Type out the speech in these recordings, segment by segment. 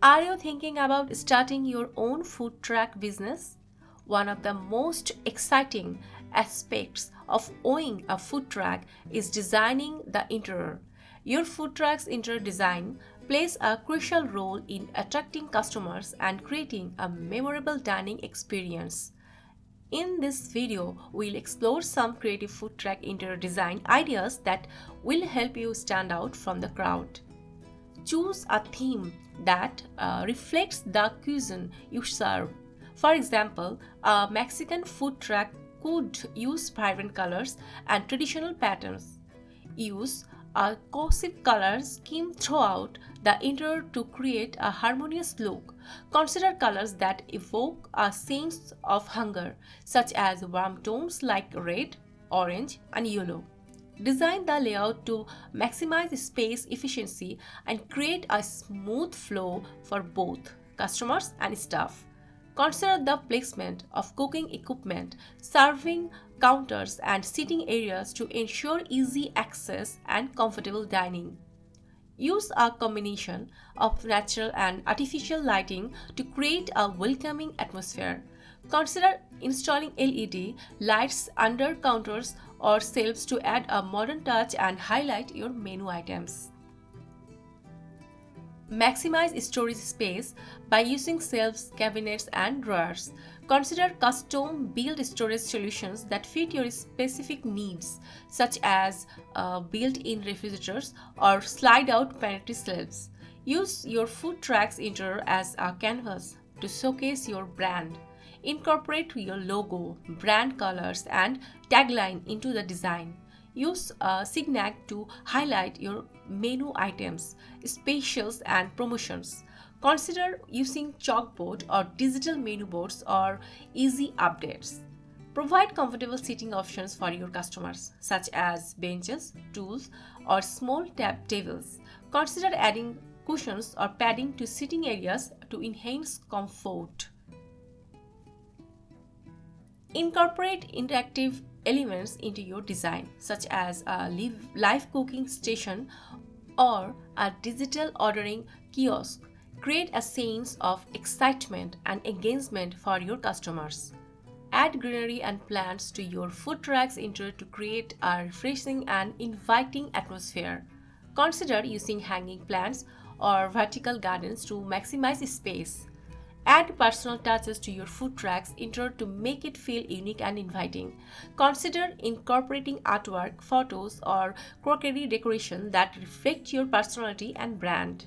Are you thinking about starting your own food truck business? One of the most exciting aspects of owning a food truck is designing the interior. Your food truck's interior design plays a crucial role in attracting customers and creating a memorable dining experience. In this video, we'll explore some creative food truck interior design ideas that will help you stand out from the crowd. Choose a theme that reflects the cuisine you serve. For example, a Mexican food truck could use vibrant colors and traditional patterns. Use a cohesive color scheme throughout the interior to create a harmonious look. Consider colors that evoke a sense of hunger, such as warm tones like red, orange, and yellow. Design the layout to maximize space efficiency and create a smooth flow for both customers and staff. Consider the placement of cooking equipment, serving counters, and seating areas to ensure easy access and comfortable dining. Use a combination of natural and artificial lighting to create a welcoming atmosphere. Consider installing LED lights under counters or shelves to add a modern touch and highlight your menu items. Maximize storage space by using shelves, cabinets, and drawers. Consider custom built storage solutions that fit your specific needs, such as built in refrigerators or slide out pantry shelves. Use your food truck's interior as a canvas to showcase your brand. Incorporate your logo, brand colors, and tagline into the design. Use Signac to highlight your menu items, specials, and promotions. Consider using chalkboard or digital menu boards or easy updates. Provide comfortable seating options for your customers, such as benches, stools, or small tables. Consider adding cushions or padding to seating areas to enhance comfort. Incorporate interactive elements into your design, such as a live cooking station or a digital ordering kiosk. Create a sense of excitement and engagement for your customers. Add greenery and plants to your food truck's interior to create a refreshing and inviting atmosphere. Consider using hanging plants or vertical gardens to maximize space. Add personal touches to your food truck's interior to make it feel unique and inviting. Consider incorporating artwork, photos, or crockery decoration that reflect your personality and brand.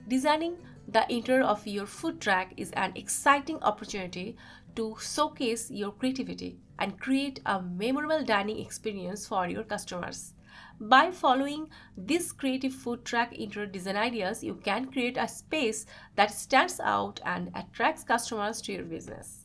Designing the interior of your food truck is an exciting opportunity to showcase your creativity and create a memorable dining experience for your customers. By following these creative food truck interior design ideas, you can create a space that stands out and attracts customers to your business.